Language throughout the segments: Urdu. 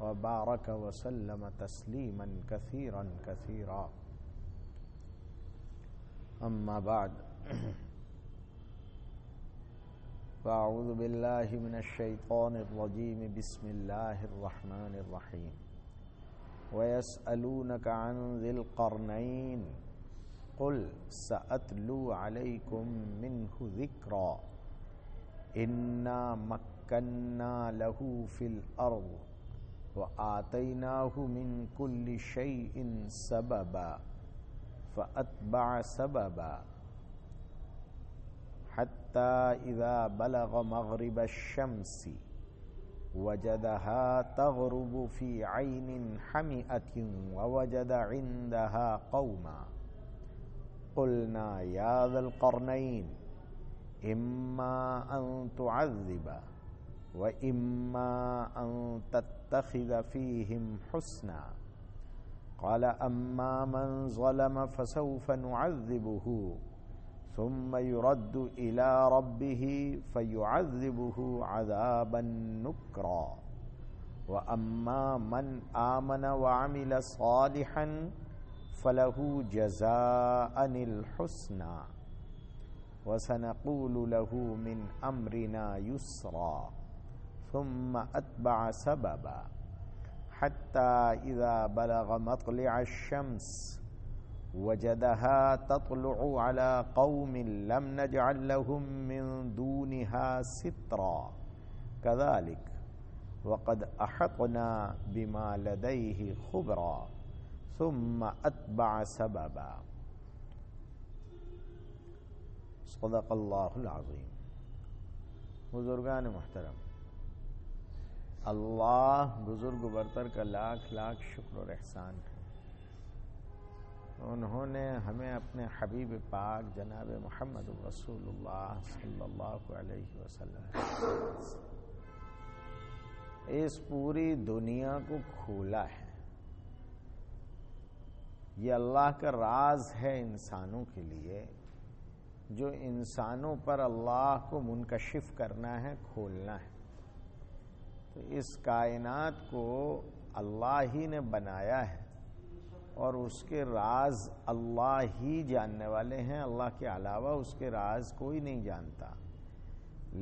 وبارك وسلم تسليما كثيرا كثيرا. أما بعد، فأعوذ بالله من الشيطان الرجيم. بسم الله الرحمن الرحيم. ويسألونك عن ذي القرنين قل سأتلو عليكم منه ذكرا إنا مكنا له في الأرض وآتيناه من كل شيء سببا فأتبع سببا حتى إذا بلغ مغرب الشمس وجدها تغرب في عين حمئة ووجد عندها قوما قلنا يا ذا القرنين إما أن تعذب وإما أن تتخذ فيهم حسنا قال أما من ظلم فسوف نعذبه ثم يرد إلى ربه فيعذبه عذابا نكرا وأما من آمن وعمل صالحا فله جزاء الحسنى وسنقول له من أمرنا يسرا ثم أتبع سببا حتى إذا بلغ مطلع الشمس وجدها تطلع على قوم لم نجعل لهم من دونها سترا كذلك وقد أحطنا بما لديه خبرا ثم أتبع سببا. صدق اللہ العظیم. بزرگان محترم، اللہ بزرگ برتر کا لاکھ لاکھ شکر اور احسان ہے. انہوں نے ہمیں اپنے حبیب پاک جناب محمد رسول اللہ صلی اللہ علیہ وسلم اس پوری دنیا کو کھولا ہے. یہ اللہ کا راز ہے انسانوں کے لیے، جو انسانوں پر اللہ کو منکشف کرنا ہے، کھولنا ہے. تو اس کائنات کو اللہ ہی نے بنایا ہے اور اس کے راز اللہ ہی جاننے والے ہیں. اللہ کے علاوہ اس کے راز کوئی نہیں جانتا.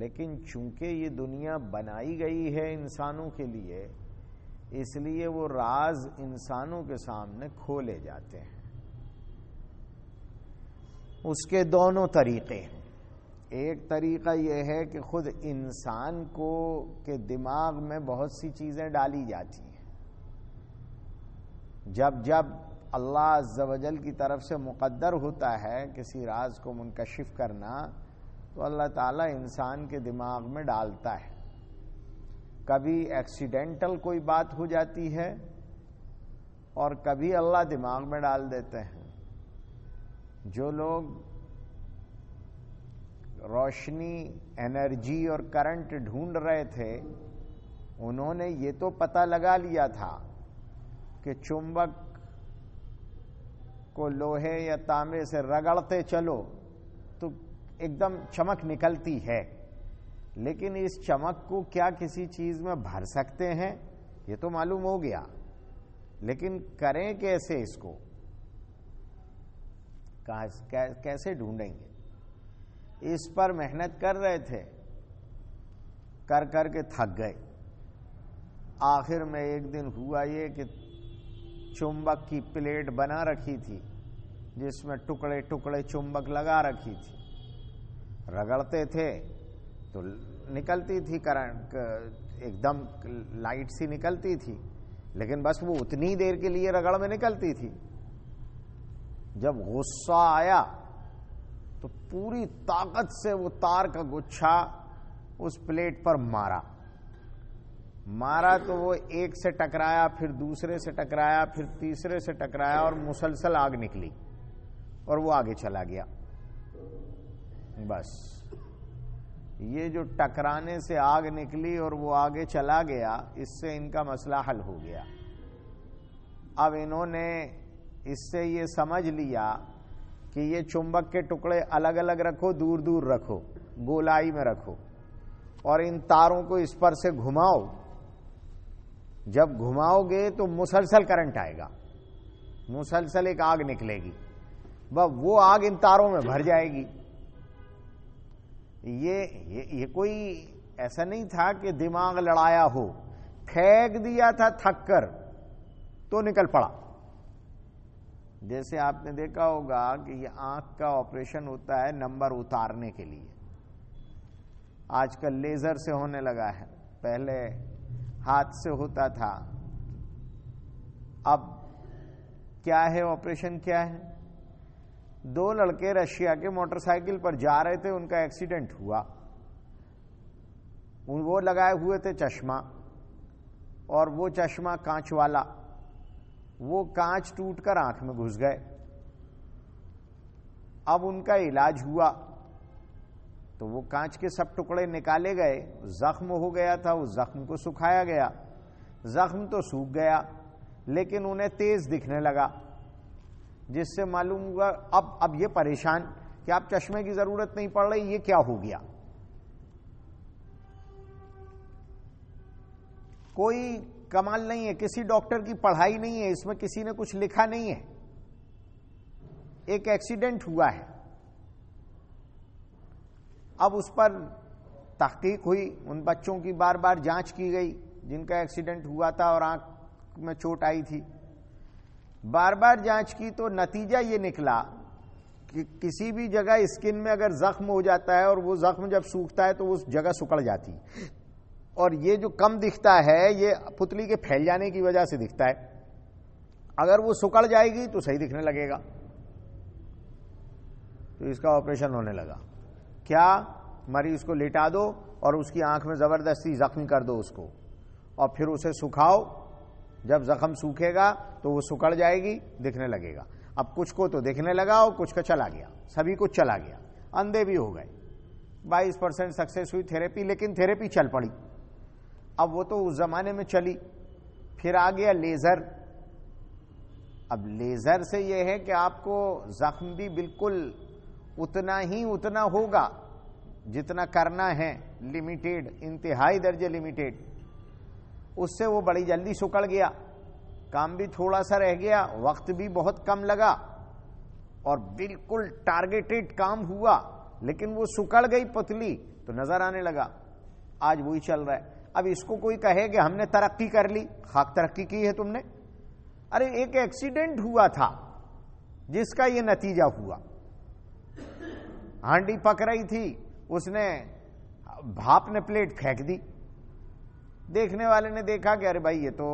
لیکن چونکہ یہ دنیا بنائی گئی ہے انسانوں کے لیے، اس لیے وہ راز انسانوں کے سامنے کھولے جاتے ہیں. اس کے دونوں طریقے ہیں. ایک طریقہ یہ ہے کہ خود انسان کو کے دماغ میں بہت سی چیزیں ڈالی جاتی ہیں. جب جب اللہ عز و جل کی طرف سے مقدر ہوتا ہے کسی راز کو منکشف کرنا، تو اللہ تعالیٰ انسان کے دماغ میں ڈالتا ہے. کبھی ایکسیڈنٹل کوئی بات ہو جاتی ہے اور کبھی اللہ دماغ میں ڈال دیتے ہیں. جو لوگ روشنی، انرجی اور کرنٹ ڈھونڈ رہے تھے، انہوں نے یہ تو پتہ لگا لیا تھا کہ چمبک کو لوہے یا تانبے سے رگڑتے چلو تو ایک دم چمک نکلتی ہے. لیکن اس چمک کو کیا کسی چیز میں بھر سکتے ہیں، یہ تو معلوم ہو گیا. لیکن کریں کیسے اس کو، کیسے ڈھونڈیں گے؟ اس پر محنت کر رہے تھے، کر کر کے تھک گئے. آخر میں ایک دن ہوا یہ کہ چمبک کی پلیٹ بنا رکھی تھی جس میں ٹکڑے ٹکڑے چمبک لگا رکھی تھی. رگڑتے تھے تو نکلتی تھی کرنٹ، ایک دم لائٹ سی نکلتی تھی، لیکن بس وہ اتنی دیر کے لیے رگڑ میں نکلتی تھی. جب غصہ آیا تو پوری طاقت سے وہ تار کا گچھا اس پلیٹ پر مارا تو وہ ایک سے ٹکرایا، پھر دوسرے سے ٹکرایا، پھر تیسرے سے ٹکرایا اور مسلسل آگ نکلی اور وہ آگے چلا گیا. بس یہ جو ٹکرانے سے آگ نکلی اور وہ آگے چلا گیا، اس سے ان کا مسئلہ حل ہو گیا. اب انہوں نے اس سے یہ سمجھ لیا کہ یہ چمبک کے ٹکڑے الگ الگ رکھو، دور دور رکھو، گولائی میں رکھو، اور ان تاروں کو اس پر سے گھماؤ جب گھماؤ گے تو مسلسل کرنٹ آئے گا، مسلسل ایک آگ نکلے گی، وہ آگ ان تاروں میں بھر جائے گی۔ یہ کوئی ایسا نہیں تھا کہ دماغ لڑایا ہو، پھینک دیا تھا تھک کر تو نکل پڑا۔ جیسے آپ نے دیکھا ہوگا کہ یہ آنکھ کا آپریشن ہوتا ہے نمبر اتارنے کے لیے، آج کل لیزر سے ہونے لگا ہے، پہلے ہاتھ سے ہوتا تھا۔ اب کیا ہے آپریشن کیا ہے؟ دو لڑکے رشیا کے موٹر سائیکل پر جا رہے تھے، ان کا ایکسیڈنٹ ہوا، وہ لگائے ہوئے تھے چشمہ، اور وہ چشمہ کانچ والا، وہ کانچ ٹوٹ کر آنکھ میں گھس گئے۔ اب ان کا علاج ہوا تو وہ کانچ کے سب ٹکڑے نکالے گئے، زخم ہو گیا تھا، اس زخم کو سکھایا گیا، زخم تو سوکھ گیا لیکن انہیں تیز دکھنے لگا، جس سے معلوم ہوا اب یہ پریشان کہ اب چشمے کی ضرورت نہیں پڑ رہی، یہ کیا ہو گیا؟ کوئی کمال نہیں ہے، کسی ڈاکٹر کی پڑھائی نہیں ہے، اس میں کسی نے کچھ لکھا نہیں ہے، ایک ایکسیڈنٹ ہوا ہے۔ اب اس پر تحقیق ہوئی، ان بچوں کی بار بار جانچ کی گئی جن کا ایکسیڈنٹ ہوا تھا اور آنکھ میں چوٹ آئی تھی، بار بار جانچ کی تو نتیجہ یہ نکلا کہ کسی بھی جگہ اسکن میں اگر زخم ہو جاتا ہے اور وہ زخم جب سوکھتا ہے تو اس جگہ سکڑ جاتی، اور یہ جو کم دکھتا ہے یہ پتلی کے پھیل جانے کی وجہ سے دکھتا ہے، اگر وہ سکڑ جائے گی تو صحیح دکھنے لگے گا۔ تو اس کا آپریشن ہونے لگا، کیا مریض کو لٹا دو اور اس کی آنکھ میں زبردستی زخمی کر دو اس کو، اور پھر اسے سکھاؤ، جب زخم سوکھے گا تو وہ سکڑ جائے گی، دکھنے لگے گا۔ اب کچھ کو تو دکھنے لگا اور کچھ کا چلا گیا، سبھی کچھ چلا گیا، اندھے بھی ہو گئے۔ 22% سکسیس ہوئی تھیریپی، لیکن تھیریپی چل پڑی۔ اب وہ تو اس زمانے میں چلی، پھر آ گیا لیزر۔ اب لیزر سے یہ ہے کہ آپ کو زخم بھی بالکل اتنا ہوگا جتنا کرنا ہے، لمیٹیڈ، انتہائی درجے لمیٹیڈ، اس سے وہ بڑی جلدی سکڑ گیا، کام بھی تھوڑا سا رہ گیا، وقت بھی بہت کم لگا اور بالکل ٹارگیٹڈ کام ہوا، لیکن وہ سکڑ گئی پتلی تو نظر آنے لگا۔ آج وہی چل رہا ہے۔ اب اس کو کوئی کہے کہ ہم نے ترقی کر لی، خاک ترقی کی ہے تم نے؟ ارے ایک ایکسیڈنٹ ہوا تھا جس کا یہ نتیجہ ہوا، ہانڈی پک رہی تھی، اس نے بھاپ نے پلیٹ پھینک دی، دیکھنے والے نے دیکھا کہ ارے بھائی یہ تو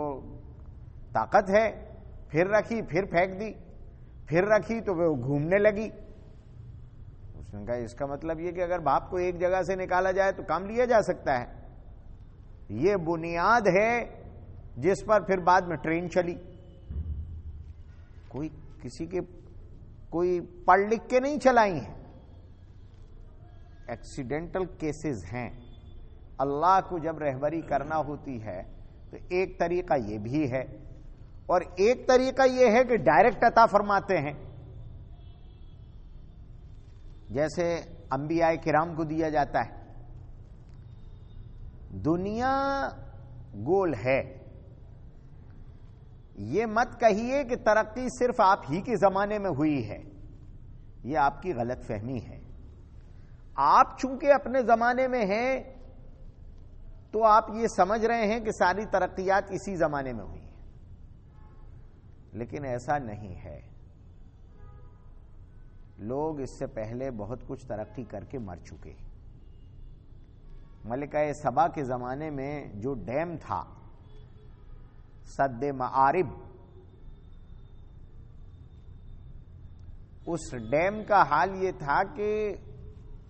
طاقت ہے، پھر رکھی، پھر پھینک دی، پھر رکھی تو وہ گھومنے لگی۔ اس نے کہا اس کا مطلب یہ کہ اگر بھاپ کو ایک جگہ سے نکالا جائے تو کام لیا جا سکتا ہے۔ یہ بنیاد ہے جس پر پھر بعد میں ٹرین چلی۔ کوئی پڑھ لکھ کے نہیں چلائی ہیں، ایکسیڈنٹل کیسز ہیں۔ اللہ کو جب رہبری کرنا ہوتی ہے تو ایک طریقہ یہ بھی ہے، اور ایک طریقہ یہ ہے کہ ڈائریکٹ عطا فرماتے ہیں، جیسے انبیاء کرام کو دیا جاتا ہے۔ دنیا گول ہے، یہ مت کہیے کہ ترقی صرف آپ ہی کے زمانے میں ہوئی ہے، یہ آپ کی غلط فہمی ہے۔ آپ چونکہ اپنے زمانے میں ہیں تو آپ یہ سمجھ رہے ہیں کہ ساری ترقیات اسی زمانے میں ہوئی ہیں، لیکن ایسا نہیں ہے۔ لوگ اس سے پہلے بہت کچھ ترقی کر کے مر چکے۔ ملکہ سبا کے زمانے میں جو ڈیم تھا، سد معارب، اس ڈیم کا حال یہ تھا کہ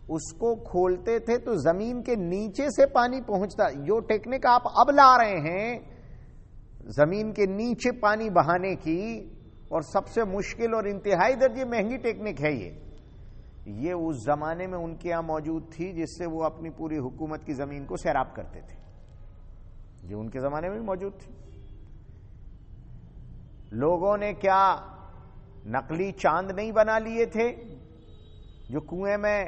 اس کو کھولتے تھے تو زمین کے نیچے سے پانی پہنچتا۔ جو ٹیکنک آپ اب لا رہے ہیں زمین کے نیچے پانی بہانے کی، اور سب سے مشکل اور انتہائی درجے مہنگی ٹیکنک ہے یہ اس زمانے میں ان کے یہاں موجود تھی، جس سے وہ اپنی پوری حکومت کی زمین کو سیراب کرتے تھے، جو ان کے زمانے میں بھی موجود تھی۔ لوگوں نے کیا نقلی چاند نہیں بنا لیے تھے جو کنویں میں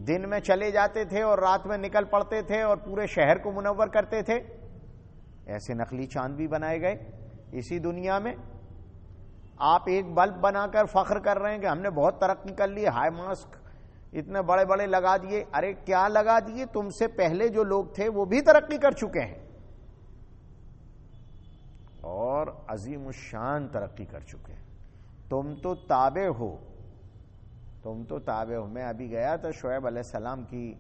دن میں چلے جاتے تھے اور رات میں نکل پڑتے تھے اور پورے شہر کو منور کرتے تھے؟ ایسے نقلی چاند بھی بنائے گئے اسی دنیا میں. آپ ایک بلب بنا کر فخر کر رہے ہیں کہ ہم نے بہت ترقی کر لی, ہائی ماسک اتنے بڑے بڑے لگا دیے. ارے کیا لگا دیے؟ تم سے پہلے جو لوگ تھے وہ بھی ترقی کر چکے ہیں اور عظیم الشان ترقی کر چکے ہیں. تم تو تابع ہو, تم تو تابع ہو. میں ابھی گیا تھا شعیب علیہ السلام کی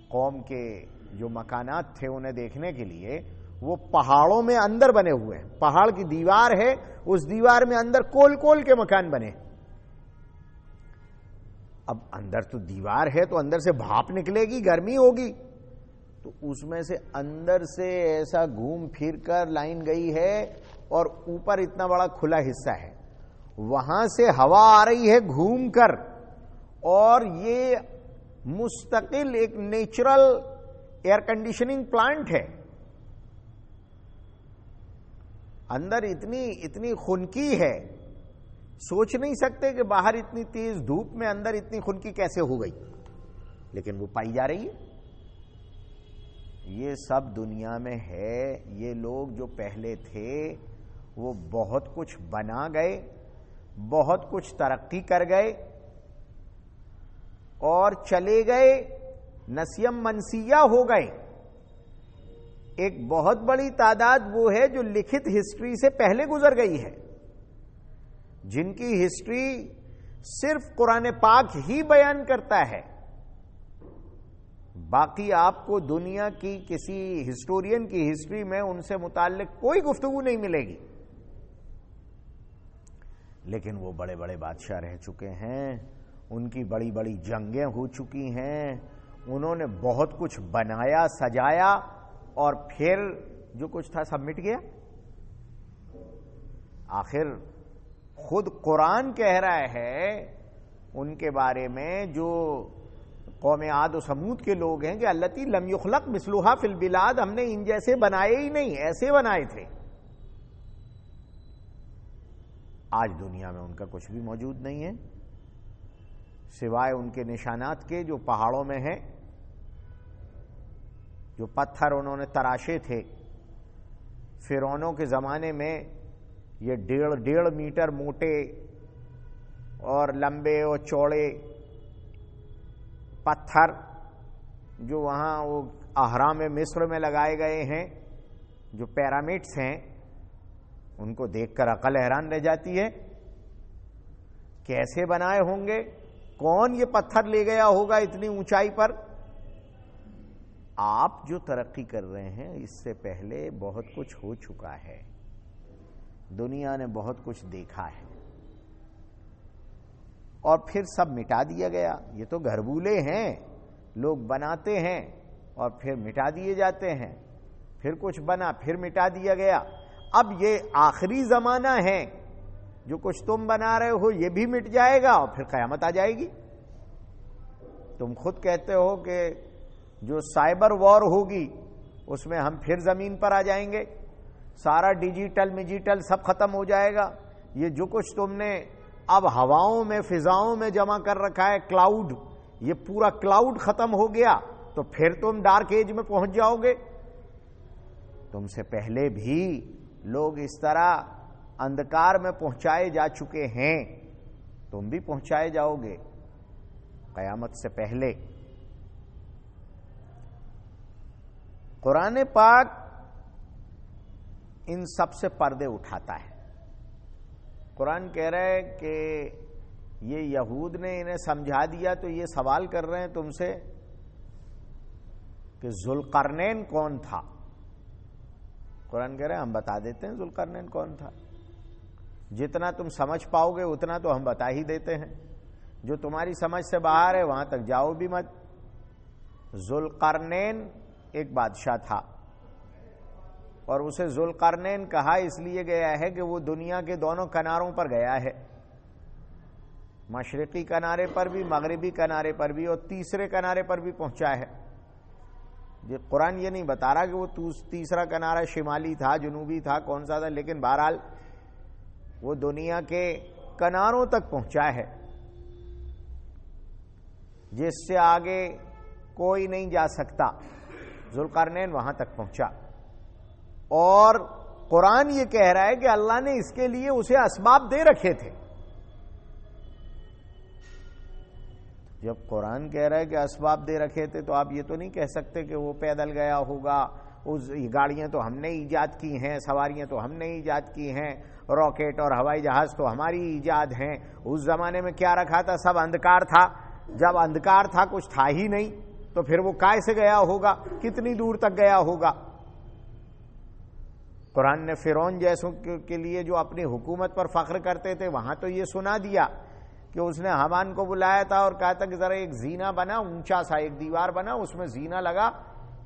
قوم کے جو مکانات تھے انہیں دیکھنے کے لیے. وہ پہاڑوں میں اندر بنے ہوئے ہیں, پہاڑ کی دیوار ہے, اس دیوار میں اندر کول کول کے مکان بنے. اب اندر تو دیوار ہے تو اندر سے بھاپ نکلے گی, گرمی ہوگی, تو اس میں سے اندر سے ایسا گھوم پھر کر لائن گئی ہے اور اوپر اتنا بڑا کھلا حصہ ہے, وہاں سے ہوا آ رہی ہے گھوم کر, اور یہ مستقل ایک نیچرل ایئر کنڈیشننگ پلانٹ ہے. اندر اتنی خنکی ہے, سوچ نہیں سکتے کہ باہر اتنی تیز دھوپ میں اندر اتنی خنکی کیسے ہو گئی, لیکن وہ پائی جا رہی ہے. یہ سب دنیا میں ہے. یہ لوگ جو پہلے تھے وہ بہت کچھ بنا گئے, بہت کچھ ترقی کر گئے اور چلے گئے, نسیم منسیہ ہو گئے. ایک بہت بڑی تعداد وہ ہے جو لکھت ہسٹری سے پہلے گزر گئی ہے, جن کی ہسٹری صرف قرآن پاک ہی بیان کرتا ہے. باقی آپ کو دنیا کی کسی ہسٹورین کی ہسٹری میں ان سے متعلق کوئی گفتگو نہیں ملے گی. لیکن وہ بڑے بڑے بادشاہ رہ چکے ہیں, ان کی بڑی بڑی جنگیں ہو چکی ہیں, انہوں نے بہت کچھ بنایا سجایا, اور پھر جو کچھ تھا سب مٹ گیا. آخر خود قرآن کہہ رہا ہے ان کے بارے میں جو قوم عاد و سمود کے لوگ ہیں کہ التی لم یخلق مثلھا فی البلاد, ہم نے ان جیسے بنائے ہی نہیں, ایسے بنائے تھے. آج دنیا میں ان کا کچھ بھی موجود نہیں ہے سوائے ان کے نشانات کے جو پہاڑوں میں ہیں, جو پتھر انہوں نے تراشے تھے. فرعونوں کے زمانے میں یہ 1.5 میٹر موٹے اور لمبے اور چوڑے پتھر جو وہاں وہ اہرام مصر میں لگائے گئے ہیں, جو پیرامڈس ہیں, ان کو دیکھ کر عقل حیران رہ جاتی ہے. کیسے بنائے ہوں گے؟ کون یہ پتھر لے گیا ہوگا اتنی اونچائی پر؟ آپ جو ترقی کر رہے ہیں اس سے پہلے بہت کچھ ہو چکا ہے, دنیا نے بہت کچھ دیکھا ہے, اور پھر سب مٹا دیا گیا. یہ تو گھربولے ہیں, لوگ بناتے ہیں اور پھر مٹا دیے جاتے ہیں. پھر کچھ بنا پھر مٹا دیا گیا. اب یہ آخری زمانہ ہے, جو کچھ تم بنا رہے ہو یہ بھی مٹ جائے گا اور پھر قیامت آ جائے گی. تم خود کہتے ہو کہ جو سائبر وار ہوگی اس میں ہم پھر زمین پر آ جائیں گے, سارا ڈیجیٹل سب ختم ہو جائے گا. یہ جو کچھ تم نے اب ہواؤں میں فضاؤں میں جمع کر رکھا ہے کلاؤڈ, یہ پورا کلاؤڈ ختم ہو گیا تو پھر تم ڈارک ایج میں پہنچ جاؤ گے. تم سے پہلے بھی لوگ اس طرح اندھکار میں پہنچائے جا چکے ہیں, تم بھی پہنچائے جاؤ گے قیامت سے پہلے. قرآن پاک ان سب سے پردے اٹھاتا ہے. قرآن کہہ رہا ہے کہ یہ یہود نے انہیں سمجھا دیا تو یہ سوال کر رہے ہیں تم سے کہ ذوالقرنین کون تھا. قرآن کہہ رہے ہیں ہم بتا دیتے ہیں ذوالقرنین کون تھا. جتنا تم سمجھ پاؤ گے اتنا تو ہم بتا ہی دیتے ہیں, جو تمہاری سمجھ سے باہر ہے وہاں تک جاؤ بھی مت. ذوالقرنین ایک بادشاہ تھا, اور اسے ذوالقرنین کہا اس لیے گیا ہے کہ وہ دنیا کے دونوں کناروں پر گیا ہے, مشرقی کنارے پر بھی مغربی کنارے پر بھی اور تیسرے کنارے پر بھی پہنچا ہے. یہ قرآن یہ نہیں بتا رہا کہ وہ تیسرا کنارہ شمالی تھا جنوبی تھا کون سا تھا, لیکن بہرحال وہ دنیا کے کناروں تک پہنچا ہے جس سے آگے کوئی نہیں جا سکتا. ذوالقرنین وہاں تک پہنچا. اور قرآن یہ کہہ رہا ہے کہ اللہ نے اس کے لیے اسے اسباب دے رکھے تھے. جب قرآن کہہ رہا ہے کہ اسباب دے رکھے تھے تو آپ یہ تو نہیں کہہ سکتے کہ وہ پیدل گیا ہوگا, اس گاڑیاں تو ہم نے ایجاد کی ہیں, سواریاں تو ہم نے ایجاد کی ہیں, راکٹ اور ہوائی جہاز تو ہماری ایجاد ہیں. اس زمانے میں کیا رکھا تھا؟ سب اندھکار تھا. جب اندھکار تھا, کچھ تھا ہی نہیں, تو پھر وہ کائے سے گیا ہوگا؟ کتنی دور تک گیا ہوگا؟ قرآن نے فرعون جیسوں کے لیے جو اپنی حکومت پر فخر کرتے تھے وہاں تو یہ سنا دیا کہ اس نے حامان کو بلایا تھا اور کہا تھا کہ ذرا ایک زینہ بنا, اونچا سا ایک دیوار بنا, اس میں زینہ لگا,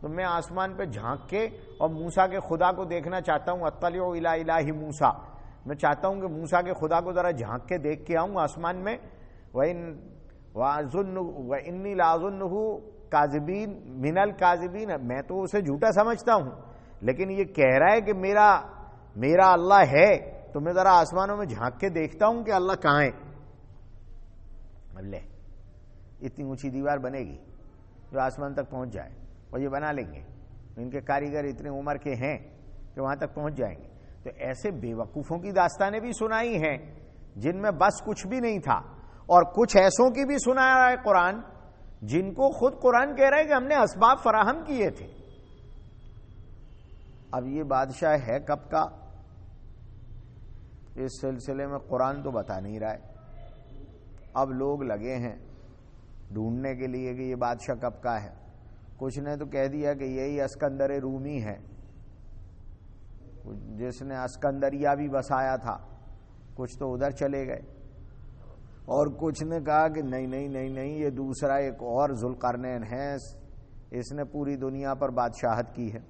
تو میں آسمان پہ جھانک کے اور موسیٰ کے خدا کو دیکھنا چاہتا ہوں. اطلع الی الہ موسیٰ, میں چاہتا ہوں کہ موسیٰ کے خدا کو ذرا جھانک کے دیکھ کے آؤں آسمان میں. وَإِنِّي لَأَظُنُّهُ کاذبین من الکاذبین, میں تو اسے جھوٹا سمجھتا ہوں, لیکن یہ کہہ رہا ہے کہ میرا اللہ ہے, تو میں ذرا آسمانوں میں جھانک کے دیکھتا ہوں کہ اللہ کہاں ہے. لے, اتنی اونچی دیوار بنے گی جو آسمان تک پہنچ جائے, اور یہ بنا لیں گے. ان کے کاریگر اتنے عمر کے ہیں کہ وہاں تک پہنچ جائیں گے. تو ایسے بے وقوفوں کی داستانیں بھی سنائی ہیں جن میں بس کچھ بھی نہیں تھا, اور کچھ ایسوں کی بھی سنا رہا ہے قرآن جن کو خود قرآن کہہ رہا ہے کہ ہم نے اسباب فراہم کیے تھے. اب یہ بادشاہ ہے کب کا, اس سلسلے میں قرآن تو بتا نہیں رہا ہے. اب لوگ لگے ہیں ڈھونڈنے کے لیے کہ یہ بادشاہ کب کا ہے. کچھ نے تو کہہ دیا کہ یہی اسکندر رومی ہے جس نے اسکندریہ بھی بسایا تھا. کچھ تو ادھر چلے گئے, اور کچھ نے کہا کہ نہیں, یہ دوسرا ایک اور ذوالقرنین ہے, اس نے پوری دنیا پر بادشاہت کی ہے.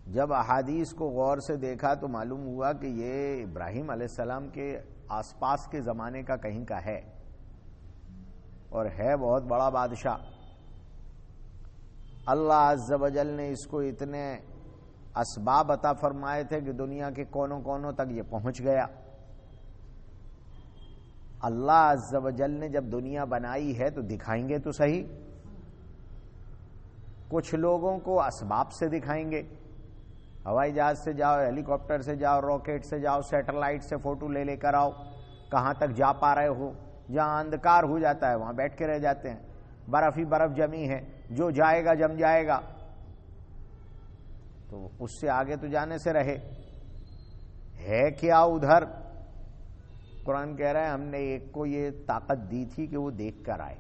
جب احادیث کو غور سے دیکھا تو معلوم ہوا کہ یہ ابراہیم علیہ السلام کے آس پاس کے زمانے کا کہیں کا ہے, اور ہے بہت بڑا بادشاہ. اللہ عز و جل نے اس کو اتنے اسباب عطا فرمائے تھے کہ دنیا کے کونوں کونوں تک یہ پہنچ گیا. اللہ عز و جل نے جب دنیا بنائی ہے تو دکھائیں گے تو صحیح. کچھ لوگوں کو اسباب سے دکھائیں گے, ہوائی جہاز سے جاؤ, ہیلی کاپٹر سے جاؤ, راکٹ سے جاؤ, سیٹلائٹ سے فوٹو لے کر آؤ, کہاں تک جا پا رہے ہو. جہاں اندھکار ہو جاتا ہے وہاں بیٹھ کے رہ جاتے ہیں, برف ہی برف جمی ہے, جو جائے گا جم جائے گا, تو اس سے آگے تو جانے سے رہے. ہے کیا ادھر؟ قرآن کہہ رہا ہے ہم نے ایک کو یہ طاقت دی تھی کہ وہ دیکھ کر آئے.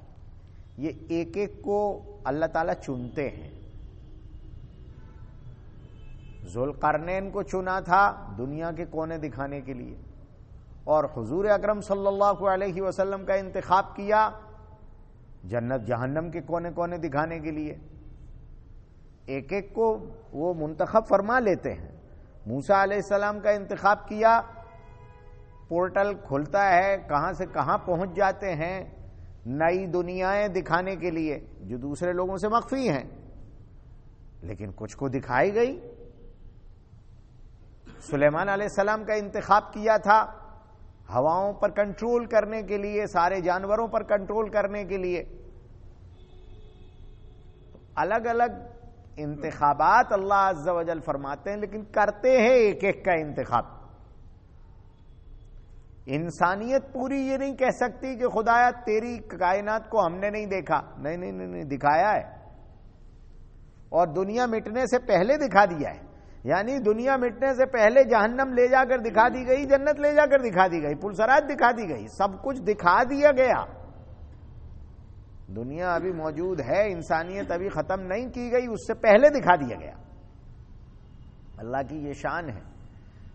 یہ ایک ایک کو اللہ تعالیٰ چنتے ہیں. ذوالقرنین کو چنا تھا دنیا کے کونے دکھانے کے لیے, اور حضور اکرم صلی اللہ علیہ وسلم کا انتخاب کیا جنت جہنم کے کونے کونے دکھانے کے لیے. ایک ایک کو وہ منتخب فرما لیتے ہیں. موسیٰ علیہ السلام کا انتخاب کیا, پورٹل کھلتا ہے, کہاں سے کہاں پہنچ جاتے ہیں نئی دنیایں دکھانے کے لیے جو دوسرے لوگوں سے مخفی ہیں, لیکن کچھ کو دکھائی گئی. سلیمان علیہ السلام کا انتخاب کیا تھا ہواؤں پر کنٹرول کرنے کے لیے, سارے جانوروں پر کنٹرول کرنے کے لیے. الگ الگ انتخابات اللہ عز و جل فرماتے ہیں, لیکن کرتے ہیں ایک ایک کا انتخاب. انسانیت پوری یہ نہیں کہہ سکتی کہ خدایا تیری کائنات کو ہم نے نہیں دیکھا. نہیں, دکھایا ہے, اور دنیا مٹنے سے پہلے دکھا دیا ہے. یعنی دنیا مٹنے سے پہلے جہنم لے جا کر دکھا دی گئی, جنت لے جا کر دکھا دی گئی, پلسرات دکھا دی گئی, سب کچھ دکھا دیا گیا. دنیا ابھی موجود ہے, انسانیت ابھی ختم نہیں کی گئی, اس سے پہلے دکھا دیا گیا. اللہ کی یہ شان ہے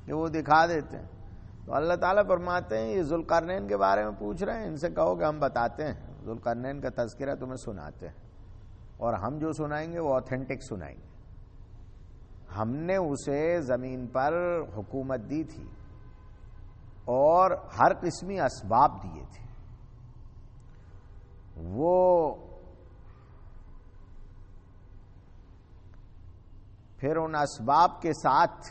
کہ وہ دکھا دیتے ہیں. تو اللہ تعالیٰ فرماتے ہیں یہ ذوالقرنین کے بارے میں پوچھ رہے ہیں, ان سے کہو کہ ہم بتاتے ہیں, ذوالقرنین کا تذکرہ تمہیں سناتے ہیں, اور ہم جو سنائیں گے وہ اوتھینٹک سنائیں گے. ہم نے اسے زمین پر حکومت دی تھی اور ہر قسمی اسباب دیے تھے. وہ پھر ان اسباب کے ساتھ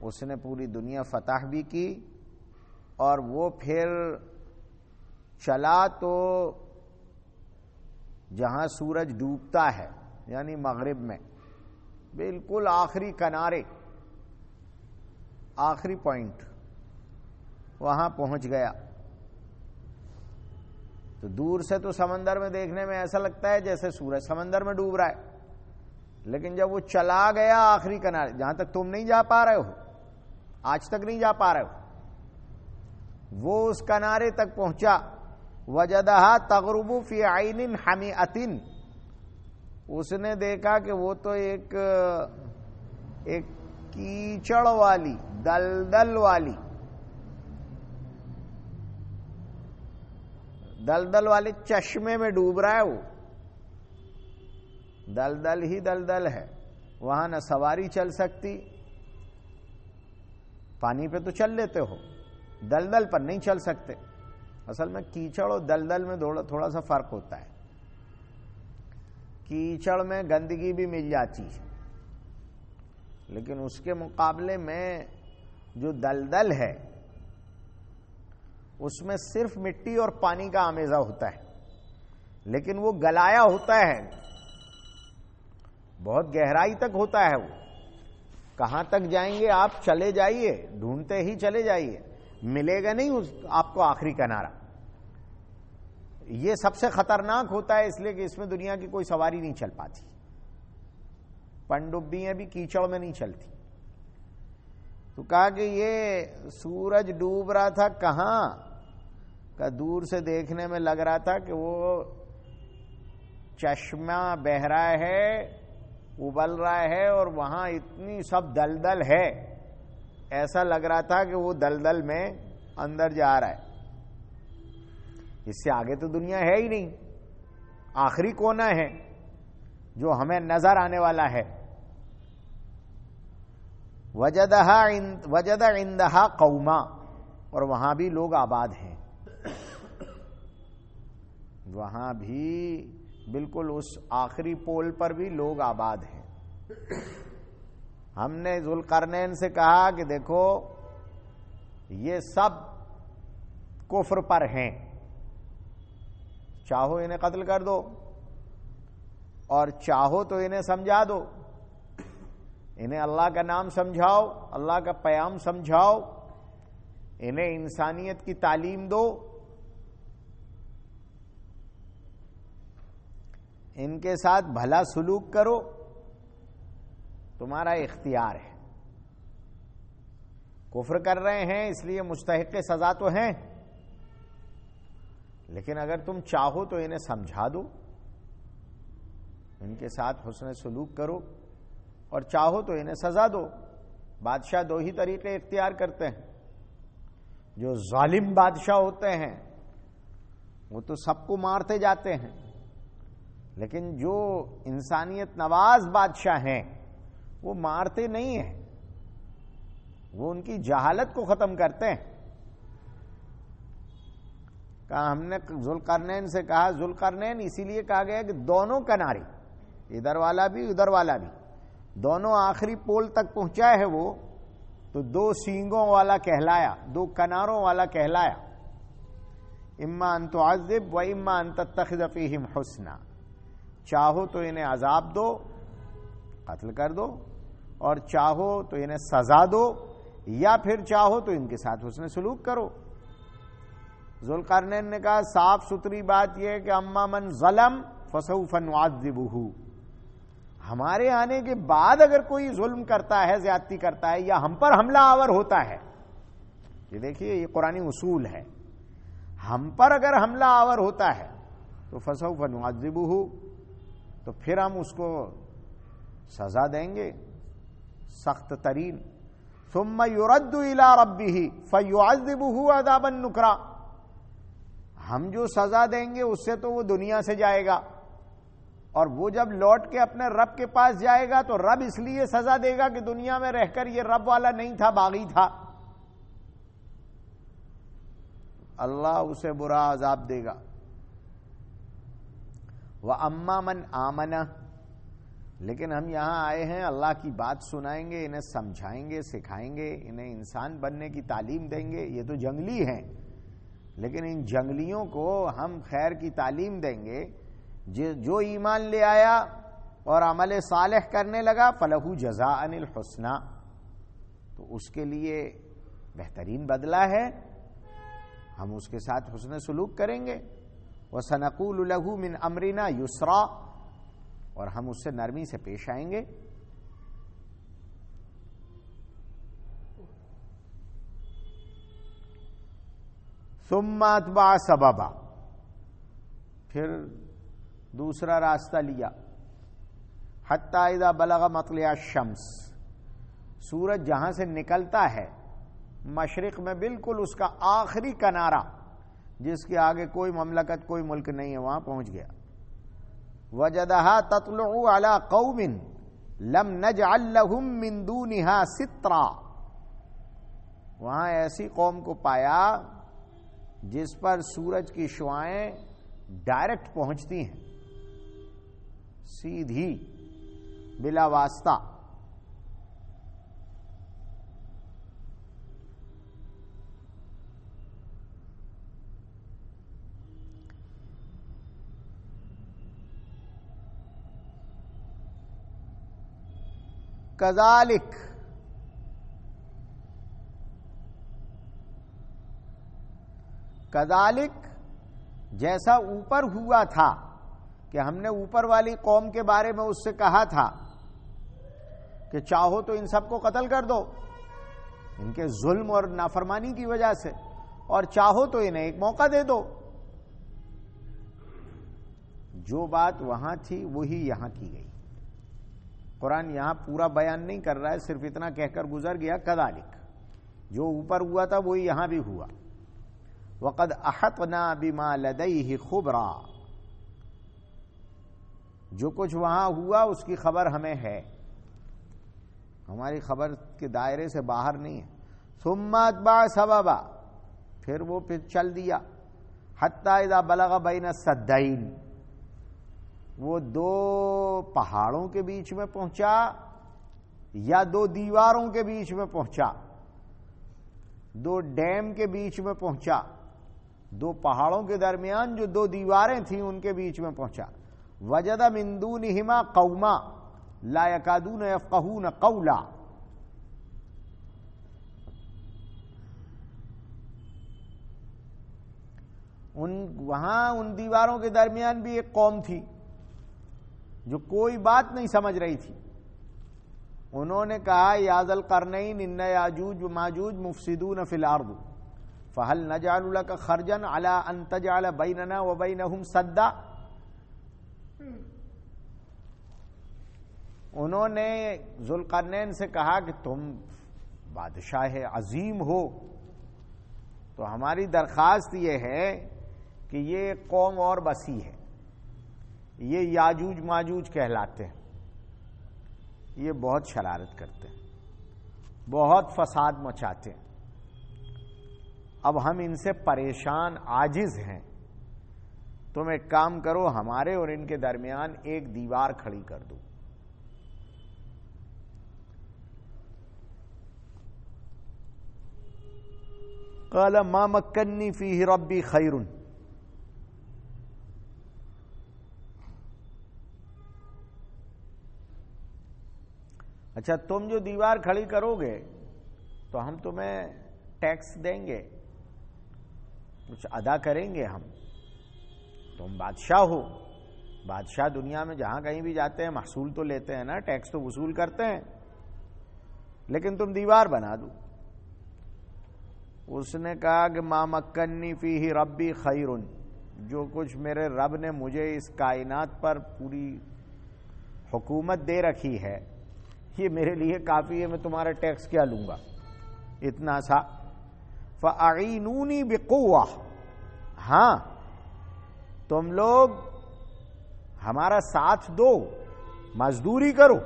اس نے پوری دنیا فتح بھی کی, اور وہ پھر چلا تو جہاں سورج ڈوبتا ہے, یعنی مغرب میں، بالکل آخری کنارے، آخری پوائنٹ، وہاں پہنچ گیا. تو دور سے تو سمندر میں دیکھنے میں ایسا لگتا ہے جیسے سورج سمندر میں ڈوب رہا ہے، لیکن جب وہ چلا گیا آخری کنارے، جہاں تک تم نہیں جا پا رہے ہو، آج تک نہیں جا پا رہے ہو، وہ اس کنارے تک پہنچا. وجدہا تغرب فی عین حمیئۃ، اس نے دیکھا کہ وہ تو ایک کیچڑ والی، دلدل والی، دلدل والے چشمے میں ڈوب رہا ہے. وہ دلدل ہی دلدل ہے، وہاں نہ سواری چل سکتی، پانی پہ تو چل لیتے ہو، دلدل پر نہیں چل سکتے. اصل میں کیچڑ اور دلدل میں تھوڑا سا فرق ہوتا ہے. کیچڑ میں گندگی بھی مل جاتی ہے، لیکن اس کے مقابلے میں جو دلدل ہے اس میں صرف مٹی اور پانی کا آمیزہ ہوتا ہے، لیکن وہ گلایا ہوتا ہے، بہت گہرائی تک ہوتا ہے. وہ کہاں تک جائیں گے آپ؟ چلے جائیے، ڈھونڈتے ہی چلے جائیے، ملے گا نہیں آپ کو آخری کنارہ. یہ سب سے خطرناک ہوتا ہے، اس لیے کہ اس میں دنیا کی کوئی سواری نہیں چل پاتی، پنڈبیاں بھی کیچڑ میں نہیں چلتی. تو کہا کہ یہ سورج ڈوب رہا تھا کہاں کا، دور سے دیکھنے میں لگ رہا تھا کہ وہ چشمہ بہہ رہا ہے، ابل رہا ہے، اور وہاں اتنی سب دلدل ہے، ایسا لگ رہا تھا کہ وہ دلدل میں اندر جا رہا ہے. اس سے آگے تو دنیا ہے ہی نہیں، آخری کونا ہے جو ہمیں نظر آنے والا ہے. وجد عندہا قوما، اور وہاں بھی لوگ آباد ہیں، وہاں بھی بالکل اس آخری پول پر بھی لوگ آباد ہیں. ہم نے ذوالقرنین سے کہا کہ دیکھو یہ سب کفر پر ہیں، چاہو انہیں قتل کر دو اور چاہو تو انہیں سمجھا دو، انہیں اللہ کا نام سمجھاؤ، اللہ کا پیام سمجھاؤ، انہیں انسانیت کی تعلیم دو، ان کے ساتھ بھلا سلوک کرو، تمہارا اختیار ہے. کفر کر رہے ہیں اس لیے مستحق سزا تو ہیں، لیکن اگر تم چاہو تو انہیں سمجھا دو، ان کے ساتھ حسن سلوک کرو، اور چاہو تو انہیں سزا دو. بادشاہ دو ہی طریقے اختیار کرتے ہیں. جو ظالم بادشاہ ہوتے ہیں وہ تو سب کو مارتے جاتے ہیں، لیکن جو انسانیت نواز بادشاہ ہیں وہ مارتے نہیں ہیں، وہ ان کی جہالت کو ختم کرتے ہیں. کہا ہم نے ذوالقرنین سے کہا، ذوالقرنین اسی لیے کہا گیا کہ دونوں کنارے، ادھر والا بھی ادھر والا بھی، دونوں آخری پول تک پہنچا ہے وہ، تو دو سینگوں والا کہلایا، دو کناروں والا کہلایا. اما ان تعذب و اما ان تتخذ فیہم حسنا، چاہو تو انہیں عذاب دو، قتل کر دو، اور چاہو تو انہیں سزا دو، یا پھر چاہو تو ان کے ساتھ حسن سلوک کرو. ذوالقرنین نے کہا صاف ستھری بات یہ ہے کہ اما من ظلم فسوف نعذبہ، ہمارے آنے کے بعد اگر کوئی ظلم کرتا ہے، زیادتی کرتا ہے، یا ہم پر حملہ آور ہوتا ہے، یہ دیکھیے یہ قرآنی اصول ہے، ہم پر اگر حملہ آور ہوتا ہے تو فسوف نعذبہ، تو پھر ہم اس کو سزا دیں گے سخت ترین. ثم يرد الى ربه فيعذبه عذابا نکرا، ہم جو سزا دیں گے اس سے تو وہ دنیا سے جائے گا، اور وہ جب لوٹ کے اپنے رب کے پاس جائے گا تو رب اس لیے سزا دے گا کہ دنیا میں رہ کر یہ رب والا نہیں تھا، باغی تھا، اللہ اسے برا عذاب دے گا. وَأَمَّا مَنْ آمَنَ، لیکن ہم یہاں آئے ہیں اللہ کی بات سنائیں گے، انہیں سمجھائیں گے، سکھائیں گے، انہیں انسان بننے کی تعلیم دیں گے. یہ تو جنگلی ہیں، لیکن ان جنگلیوں کو ہم خیر کی تعلیم دیں گے. جو ایمان لے آیا اور عمل صالح کرنے لگا فلہ جزاء الحسنی، تو اس کے لیے بہترین بدلہ ہے، ہم اس کے ساتھ حسن سلوک کریں گے. وَسَنَقُولُ لَهُ مِنْ أَمْرِنَا يُسْرًا، اور ہم اس سے نرمی سے پیش آئیں گے. ثُمَّ أَتْبَعَ سَبَبًا، پھر دوسرا راستہ لیا. حَتَّى إِذَا بَلَغَ مَطْلِعَ الشَّمْسِ، سورج جہاں سے نکلتا ہے مشرق میں، بالکل اس کا آخری کنارہ جس کے آگے کوئی مملکت کوئی ملک نہیں ہے، وہاں پہنچ گیا. وَجَدَهَا تَطْلُعُ عَلَى قَوْمٍ لَمْ نَجْعَلْ لَهُم مِّن دُونِهَا سِتْرًا، وہاں ایسی قوم کو پایا جس پر سورج کی شعاعیں ڈائریکٹ پہنچتی ہیں، سیدھی بلا واسطہ. کذالک، کذالک جیسا اوپر ہوا تھا کہ ہم نے اوپر والی قوم کے بارے میں اس سے کہا تھا کہ چاہو تو ان سب کو قتل کر دو ان کے ظلم اور نافرمانی کی وجہ سے، اور چاہو تو انہیں ایک موقع دے دو. جو بات وہاں تھی وہی یہاں کی گئی. قرآن یہاں پورا بیان نہیں کر رہا ہے، صرف اتنا کہہ کر گزر گیا کذالک، جو اوپر ہوا تھا وہی یہاں بھی ہوا. وَقَدْ أَحَطْنَا بِمَا لَدَيْهِ خُبْرًا، جو کچھ وہاں ہوا اس کی خبر ہمیں ہے، ہماری خبر کے دائرے سے باہر نہیں ہے. ثُمَّ أَتْبَعَ سَبَبًا، پھر وہ چل دیا. حَتَّى إِذَا بَلَغَ بَيْنَ السَّدَّيْنِ، وہ دو پہاڑوں کے بیچ میں پہنچا یا دو دیواروں کے بیچ میں پہنچا، دو ڈیم کے بیچ میں پہنچا، دو پہاڑوں کے درمیان جو دو دیواریں تھیں ان کے بیچ میں پہنچا. وجد من دونہما قوما لا یکادون یفقہون قولا، وہاں ان دیواروں کے درمیان بھی ایک قوم تھی جو کوئی بات نہیں سمجھ رہی تھی. انہوں نے کہا یا ذا القرنین ان یاجوج و ماجوج مفسدون فی الارض فہل نجعل لک خرجا علی ان تجعل بیننا و بینہم سدا. انہوں نے ذوالقرنین سے کہا کہ تم بادشاہ عظیم ہو، تو ہماری درخواست یہ ہے کہ یہ قوم اور بسی ہے، یہ یاجوج ماجوج کہلاتے ہیں، یہ بہت شرارت کرتے ہیں، بہت فساد مچاتے ہیں، اب ہم ان سے پریشان عاجز ہیں، تم ایک کام کرو ہمارے اور ان کے درمیان ایک دیوار کھڑی کر دو. قال ما مکنی فیہ ربی خیر، اچھا تم جو دیوار کھڑی کرو گے تو ہم تمہیں ٹیکس دیں گے، کچھ ادا کریں گے ہم، تم بادشاہ ہو، بادشاہ دنیا میں جہاں کہیں بھی جاتے ہیں محصول تو لیتے ہیں نا، ٹیکس تو وصول کرتے ہیں، لیکن تم دیوار بنا دو. اس نے کہا کہ ما مکنی فیہ ربی خیر، جو کچھ میرے رب نے مجھے اس کائنات پر پوری حکومت دے رکھی ہے یہ میرے لیے کافی ہے، میں تمہارا ٹیکس کیا لوں گا اتنا سا. فَأَعِینُونِی بِقُوَّةٍ، ہاں تم لوگ ہمارا ساتھ دو، مزدوری کرو.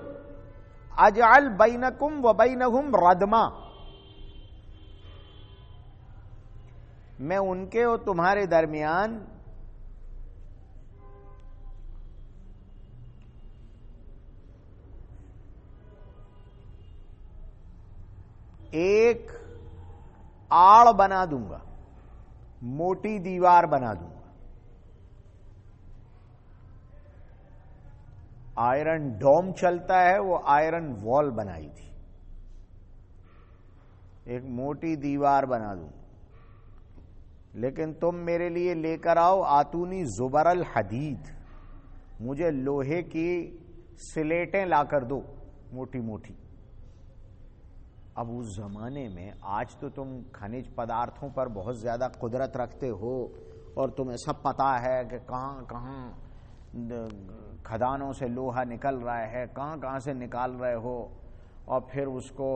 اجعل بینکم و بینہم ردما، میں ان کے اور تمہارے درمیان ایک آڑ بنا دوں گا، موٹی دیوار بنا دوں گا. آئرن ڈوم چلتا ہے، وہ آئرن وال بنائی تھی، ایک موٹی دیوار بنا دوں، لیکن تم میرے لیے لے کر آؤ آتونی زبر الحدید، مجھے لوہے کی سلیٹیں لا کر دو موٹی موٹی۔ اب اس زمانے میں، آج تو تم خنج پدارتھوں پر بہت زیادہ قدرت رکھتے ہو اور تمہیں سب پتا ہے کہ کہاں کہاں کھدانوں سے لوہا نکل رہا ہے، کہاں کہاں سے نکال رہے ہو، اور پھر اس کو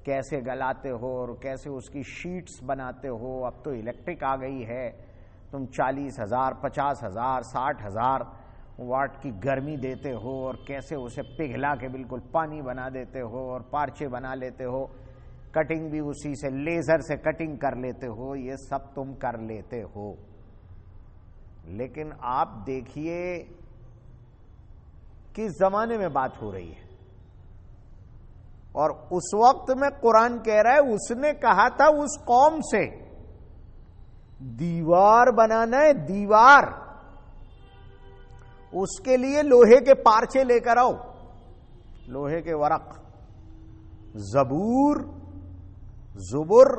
کیسے گلاتے ہو اور کیسے اس کی شیٹس بناتے ہو۔ اب تو الیکٹرک آ گئی ہے، تم 40,000 50,000 60,000 واٹ کی گرمی دیتے ہو اور کیسے اسے پگھلا کے بالکل پانی بنا دیتے ہو اور پارچے بنا لیتے ہو، کٹنگ بھی اسی سے، لیزر سے کٹنگ کر لیتے ہو، یہ سب تم کر لیتے ہو۔ لیکن آپ دیکھیے کس زمانے میں بات ہو رہی ہے، اور اس وقت میں قرآن کہہ رہا ہے اس نے کہا تھا اس قوم سے دیوار بنانا ہے، دیوار، اس کے لیے لوہے کے پارچے لے کر آؤ، لوہے کے ورق، زبور، زبر،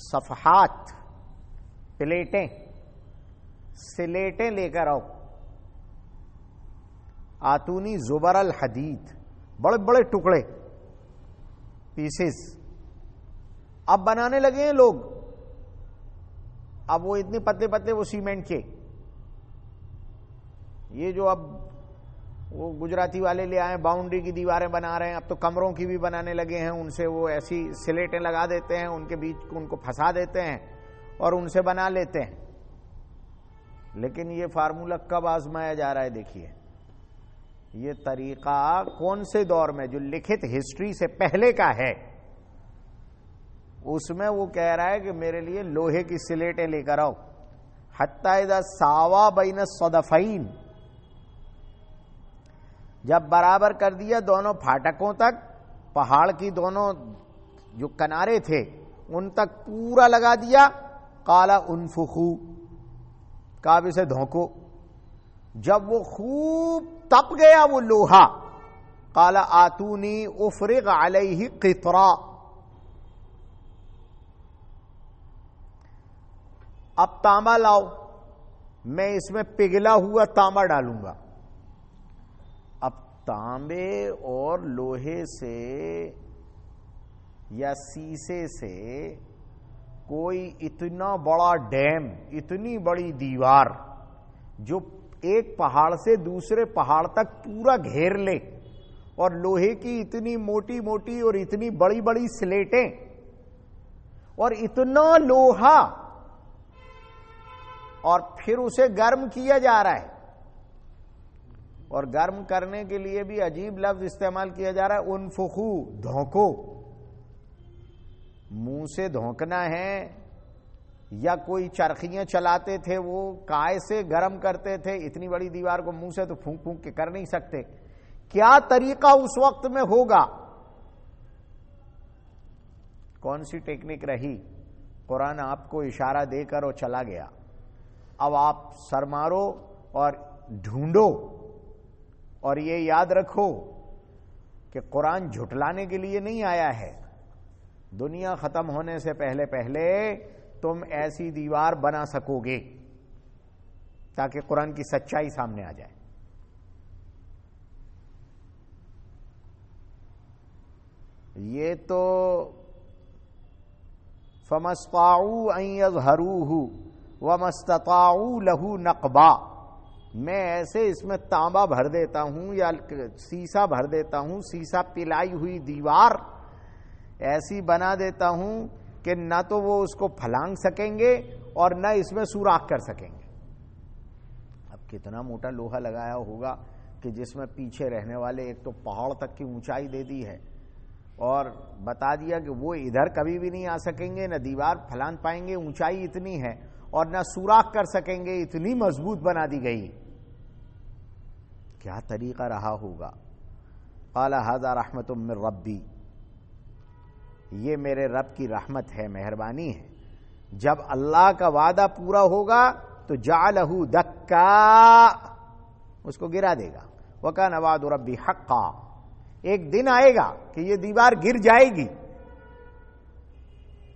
صفحات، پلیٹیں، سلیٹیں لے کر آؤ، آتونی زبر الحدید، بڑے بڑے ٹکڑے، پیسز۔ اب بنانے لگے ہیں لوگ، اب وہ اتنے پتلے پتلے وہ سیمنٹ کے، یہ جو اب وہ گجراتی والے لے آئے باؤنڈری کی دیواریں بنا رہے ہیں، اب تو کمروں کی بھی بنانے لگے ہیں، ان سے وہ ایسی سلیٹیں لگا دیتے ہیں، ان کے بیچ ان کو پھنسا دیتے ہیں اور ان سے بنا لیتے ہیں۔ لیکن یہ فارمولہ کب آزمایا جا رہا ہے؟ دیکھیے یہ طریقہ کون سے دور میں، جو لکھت ہسٹری سے پہلے کا ہے، اس میں وہ کہہ رہا ہے کہ میرے لیے لوہے کی سلیٹیں لے کر آؤ، حتی اذا ساوا بین الصدفین، جب برابر کر دیا دونوں پھاٹکوں تک، پہاڑ کی دونوں جو کنارے تھے ان تک پورا لگا دیا، قال انفخوا، کعب سے دھونکو، جب وہ خوب تپ گیا وہ لوہا، قال آتونی افرغ علیہ قطرا، اب تانبا لاؤ، میں اس میں پگھلا ہوا تانبا ڈالوں گا۔ اب تانبے اور لوہے سے یا سیسے سے کوئی اتنا بڑا ڈیم، اتنی بڑی دیوار جو ایک پہاڑ سے دوسرے پہاڑ تک پورا گھیر لے، اور لوہے کی اتنی موٹی موٹی اور اتنی بڑی بڑی سلیٹیں اور اتنا لوہا، اور پھر اسے گرم کیا جا رہا ہے، اور گرم کرنے کے لیے بھی عجیب لفظ استعمال کیا جا رہا ہے، انفخو، دھونکو، منہ سے دھونکنا ہے، یا کوئی چرخیاں چلاتے تھے وہ کائے سے گرم کرتے تھے، اتنی بڑی دیوار کو منہ سے تو پھونک پھونک کے کر نہیں سکتے، کیا طریقہ اس وقت میں ہوگا، کون سی ٹیکنیک رہی؟ قرآن آپ کو اشارہ دے کر اور چلا گیا۔ اب آپ سر مارو اور ڈھونڈو، اور یہ یاد رکھو کہ قرآن جھٹلانے کے لیے نہیں آیا ہے، دنیا ختم ہونے سے پہلے پہلے تم ایسی دیوار بنا سکو گے تاکہ قرآن کی سچائی سامنے آ جائے۔ یہ تو فَمَا اسْطَاعُوا أَن يَظْهَرُوهُ وَمَا اسْتَطَاعُوا لَهُ نَقْبًا، میں ایسے اس میں تانبا بھر دیتا ہوں یا سیسا بھر دیتا ہوں، سیسا پلائی ہوئی دیوار ایسی بنا دیتا ہوں کہ نہ تو وہ اس کو پھلانگ سکیں گے اور نہ اس میں سوراخ کر سکیں گے۔ اب کتنا موٹا لوہا لگایا ہوگا کہ جس میں پیچھے رہنے والے ایک تو پہاڑ تک کی اونچائی دے دی ہے، اور بتا دیا کہ وہ ادھر کبھی بھی نہیں آ سکیں گے، نہ دیوار پھلان پائیں گے، اونچائی اتنی ہے، اور نہ سوراخ کر سکیں گے، اتنی مضبوط بنا دی گئی۔ کیا طریقہ رہا ہوگا؟ قال ھذا رحمت من ربی، یہ میرے رب کی رحمت ہے، مہربانی ہے۔ جب اللہ کا وعدہ پورا ہوگا تو جعلہ دکا، اس کو گرا دے گا. وَكَانَ وَعْدُ رَبِّي حَقًّا, ایک دن آئے گا کہ یہ دیوار گر جائے گی.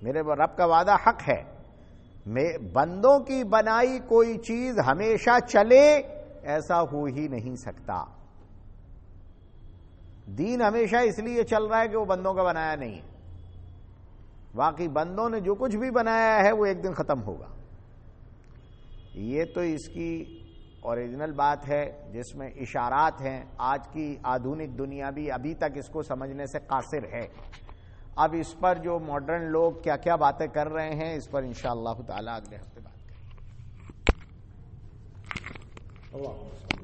میرے رب کا وعدہ حق ہے. بندوں کی بنائی کوئی چیز ہمیشہ چلے ایسا ہو ہی نہیں سکتا. دین ہمیشہ اس لیے چل رہا ہے کہ وہ بندوں کا بنایا نہیں ہے. واقعی بندوں نے جو کچھ بھی بنایا ہے وہ ایک دن ختم ہوگا. یہ تو اس کی اوریجنل بات ہے جس میں اشارات ہیں. آج کی آدھونک دنیا بھی ابھی تک اس کو سمجھنے سے قاصر ہے. اب اس پر جو ماڈرن لوگ کیا کیا باتیں کر رہے ہیں اس پر انشاءاللہ تعالی اگلے ہفتے بات کریں گے.